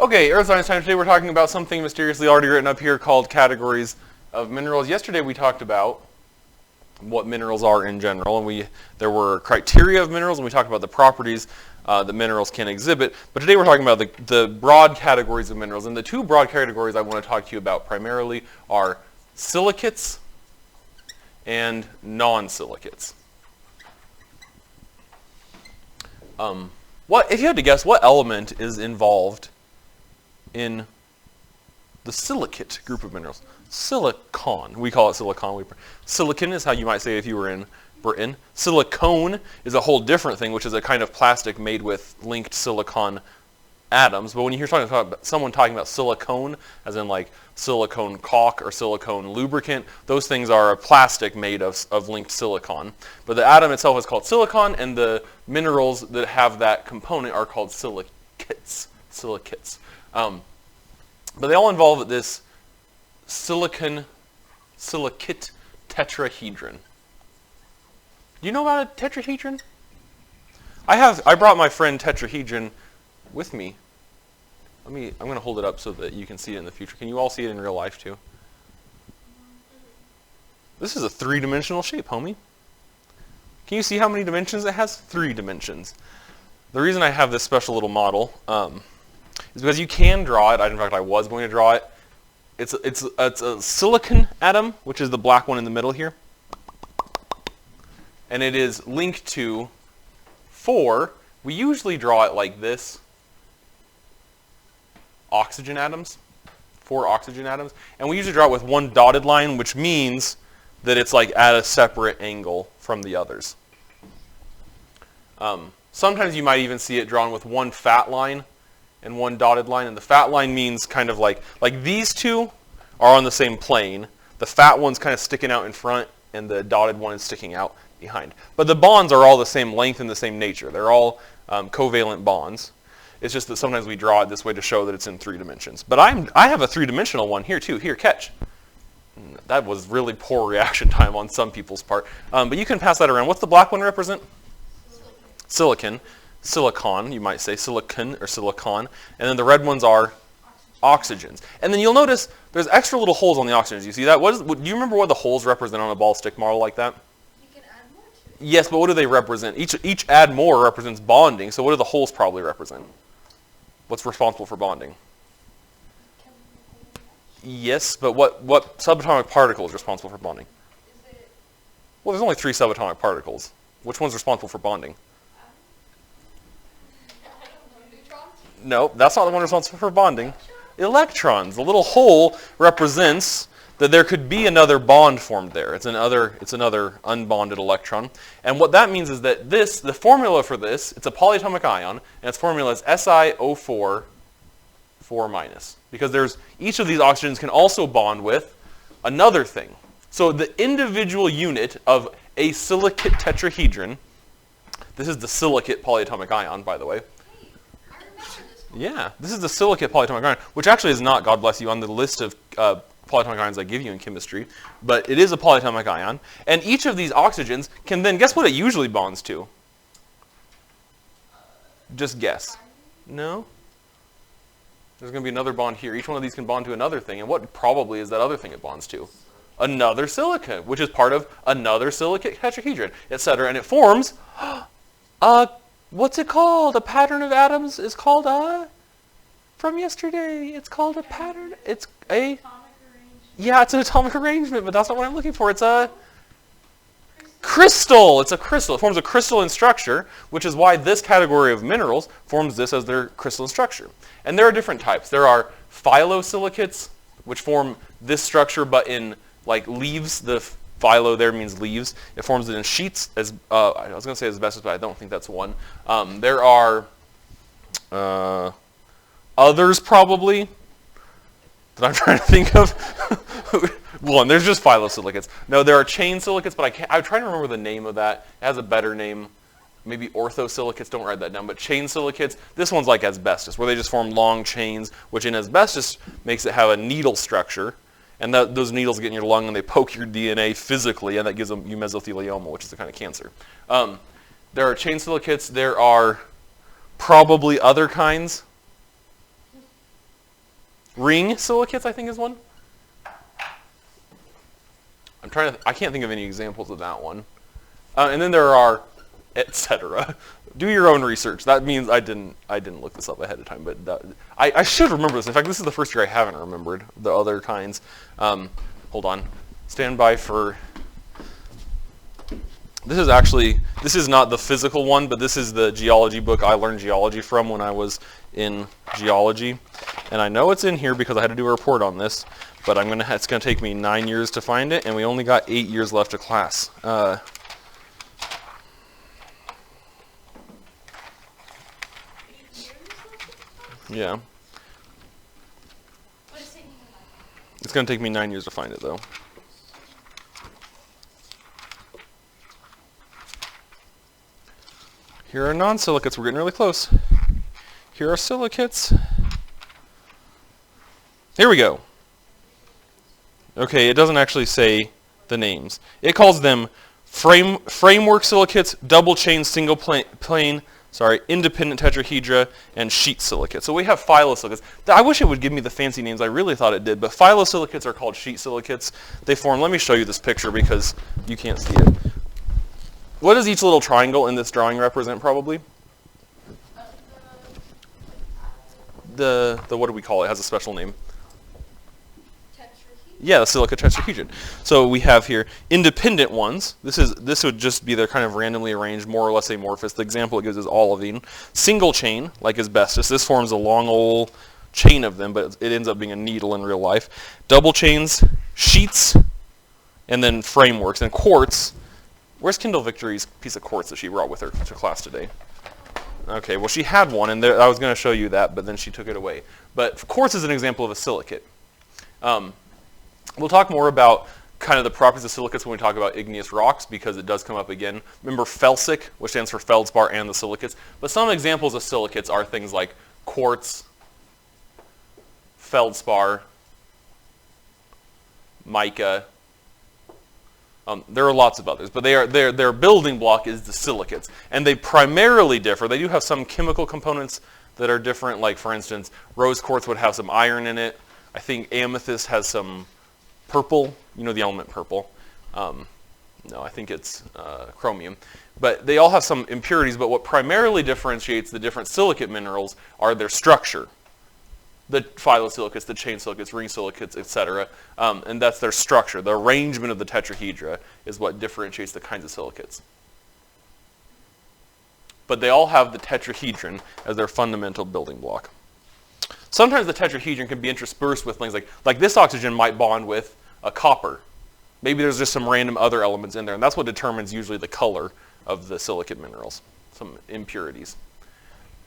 Okay, Earth Science Time. Today we're talking about something mysteriously already written up here called categories of minerals. Yesterday we talked about what minerals are in general, and there were criteria of minerals, and we talked about the properties that minerals can exhibit. But today we're talking about the broad categories of minerals, and the two broad categories I want to talk to you about primarily are silicates and non-silicates. If you had to guess, what element is involved in the silicate group of minerals? Silicon. We call it silicon. Silicon is how you might say it if you were in Britain. Silicone is a whole different thing, which is a kind of plastic made with linked silicon atoms. But when you hear someone talking about silicone, as in like silicone caulk or silicone lubricant, those things are a plastic made of linked silicon. But the atom itself is called silicon, and the minerals that have that component are called silicates. But they all involve this silicate tetrahedron. Do you know about a tetrahedron? I brought my friend tetrahedron with me. I'm going to hold it up so that you can see it in the future. Can you all see it in real life too? This is a three-dimensional shape, homie. Can you see how many dimensions it has? 3 dimensions. The reason I have this special little model is because you can draw it. In fact, I was going to draw it. It's a silicon atom, which is the black one in the middle here. And it is linked to 4. We usually draw it like this. Oxygen atoms. 4 oxygen atoms. And we usually draw it with one dotted line, which means that it's like at a separate angle from the others. Sometimes you might even see it drawn with one fat line and one dotted line, and the fat line means kind of like these two are on the same plane. The fat one's kind of sticking out in front, and the dotted one is sticking out behind. But the bonds are all the same length and the same nature. They're all covalent bonds. It's just that sometimes we draw it this way to show that it's in 3 dimensions. But I have a 3-dimensional one here too. Here, catch. That was really poor reaction time on some people's part. But you can pass that around. What's the black one represent? Silicon. Silicon, you might say, silicon or silicon. And then the red ones are oxygens. And then you'll notice there's extra little holes on the oxygens. You see that? Do you remember what the holes represent on a ball stick model like that? You can add more to it. Yes, but what do they represent? Each add more represents bonding. So what do the holes probably represent? What's responsible for bonding? Yes, but what subatomic particle is responsible for bonding? Well, there's only 3 subatomic particles. Which one's responsible for bonding? No, that's not the one responsible for bonding. Electrons. The little hole represents that there could be another bond formed there. It's another unbonded electron. And what that means is that the formula for this, it's a polyatomic ion, and its formula is SiO4 4-. Because each of these oxygens can also bond with another thing. So the individual unit of a silicate tetrahedron, this is the silicate polyatomic ion, by the way. Yeah, this is the silicate polyatomic ion, which actually is not, God bless you, on the list of polyatomic ions I give you in chemistry, but it is a polyatomic ion. And each of these oxygens can then, guess what it usually bonds to? Just guess. No? There's going to be another bond here. Each one of these can bond to another thing, and what probably is that other thing it bonds to? Another silicate, which is part of another silicate tetrahedron, etc. And it forms what's it called? A pattern of atoms is called from yesterday. It's called a pattern. It's a yeah, it's an atomic arrangement, but that's not what I'm looking for. It's a crystal. It's a crystal. It forms a crystalline structure, which is why this category of minerals forms this as their crystalline structure. And there are different types. There are phyllosilicates, which form this structure, but in like leaves. The phyllo there means leaves. It forms it in sheets. I was going to say asbestos, but I don't think that's one. There are others probably that I'm trying to think of. One, there's just phyllosilicates. No, there are chain silicates, but I'm trying to remember the name of that. It has a better name. Maybe orthosilicates, don't write that down, but chain silicates. This one's like asbestos, where they just form long chains, which in asbestos makes it have a needle structure. And those needles get in your lung and they poke your DNA physically, and that gives you mesothelioma, which is a kind of cancer. There are chain silicates. There are probably other kinds. Ring silicates, I think, is one. I can't think of any examples of that one. And then there are etc. Do your own research. That means I didn't look this up ahead of time, but I should remember this. In fact, this is the first year I haven't remembered the other kinds. Hold on. Stand by for... This is not the physical one, but this is the geology book I learned geology from when I was in geology. And I know it's in here because I had to do a report on this, but it's gonna take me 9 years to find it, and we only got 8 years left of class. Yeah. It's gonna take me 9 years to find it, though. Here are non-silicates. We're getting really close. Here are silicates. Here we go. Okay, it doesn't actually say the names. It calls them framework silicates, double chain, single plane, independent tetrahedra, and sheet silicates. So we have phyllosilicates. I wish it would give me the fancy names. I really thought it did, but phyllosilicates are called sheet silicates. They form, let me show you this picture because you can't see it. What does each little triangle in this drawing represent, probably? The what do we call it? It has a special name. Tetrahedron? Yeah, the silica tetrahedron. So we have here independent ones. This would just be they're kind of randomly arranged, more or less amorphous. The example it gives is olivine. Single chain, like asbestos. This forms a long old chain of them, but it ends up being a needle in real life. Double chains, sheets, and then frameworks. And quartz. Where's Kendall Victory's piece of quartz that she brought with her to class today? Okay, well she had one, and I was going to show you that, but then she took it away. But quartz is an example of a silicate. We'll talk more about kind of the properties of silicates when we talk about igneous rocks, because it does come up again. Remember felsic, which stands for feldspar and the silicates. But some examples of silicates are things like quartz, feldspar, mica. There are lots of others, but their building block is the silicates. And they primarily differ. They do have some chemical components that are different, like for instance, rose quartz would have some iron in it. I think amethyst has some purple, you know the element purple. No, I think it's chromium. But they all have some impurities, but what primarily differentiates the different silicate minerals are their structure. The phyllosilicates, the chain silicates, ring silicates, etc. And that's their structure. The arrangement of the tetrahedra is what differentiates the kinds of silicates. But they all have the tetrahedron as their fundamental building block. Sometimes the tetrahedron can be interspersed with things like this oxygen might bond with a copper. Maybe there's just some random other elements in there, and that's what determines usually the color of the silicate minerals, some impurities.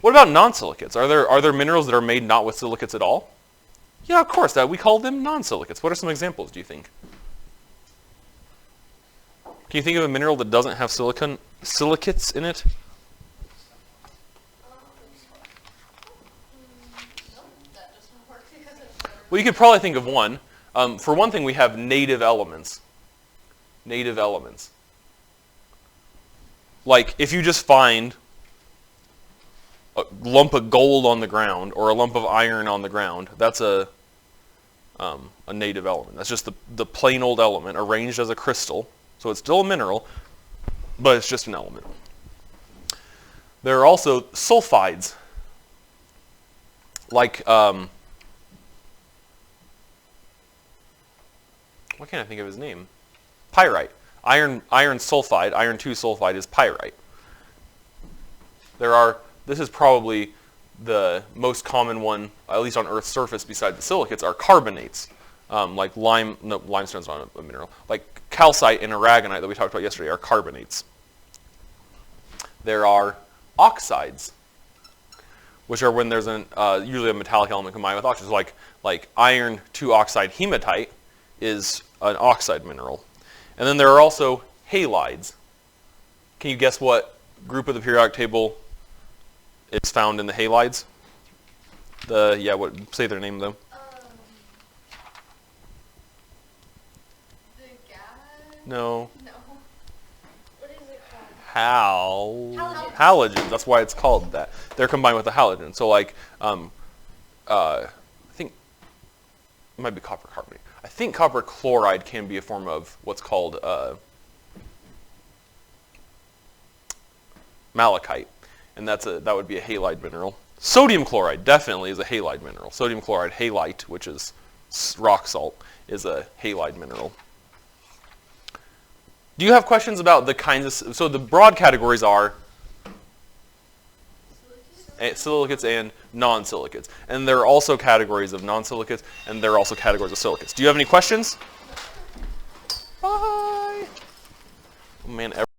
What about non-silicates? Are there minerals that are made not with silicates at all? Yeah, of course. We call them non-silicates. What are some examples, do you think? Can you think of a mineral that doesn't have silicates in it? Well, you could probably think of one. For one thing, we have native elements. Native elements. Like if you just find a lump of gold on the ground or a lump of iron on the ground, that's a native element. That's just the plain old element arranged as a crystal. So it's still a mineral, but it's just an element. There are also sulfides, like what can't I think of his name? Pyrite. Iron sulfide, iron 2 sulfide is pyrite. This is probably the most common one, at least on Earth's surface besides the silicates, are carbonates. Like limestone's not a mineral. Like calcite and aragonite that we talked about yesterday are carbonates. There are oxides, which are when there's usually a metallic element combined with oxygen. So like iron 2 oxide hematite is an oxide mineral. And then there are also halides. Can you guess what group of the periodic table is found in the halides? Say their name though. The gas? No. No. What is it called? Halogens. That's why it's called that. They're combined with the halogen. So like, I think it might be copper carbonate. I think copper chloride can be a form of what's called malachite, and that would be a halide mineral. Sodium chloride definitely is a halide mineral. Sodium chloride, halite, which is rock salt, is a halide mineral. Do you have questions about the kinds of, so the broad categories are silicates and non-silicates. And there are also categories of non-silicates, and there are also categories of silicates. Do you have any questions? Bye. Oh man.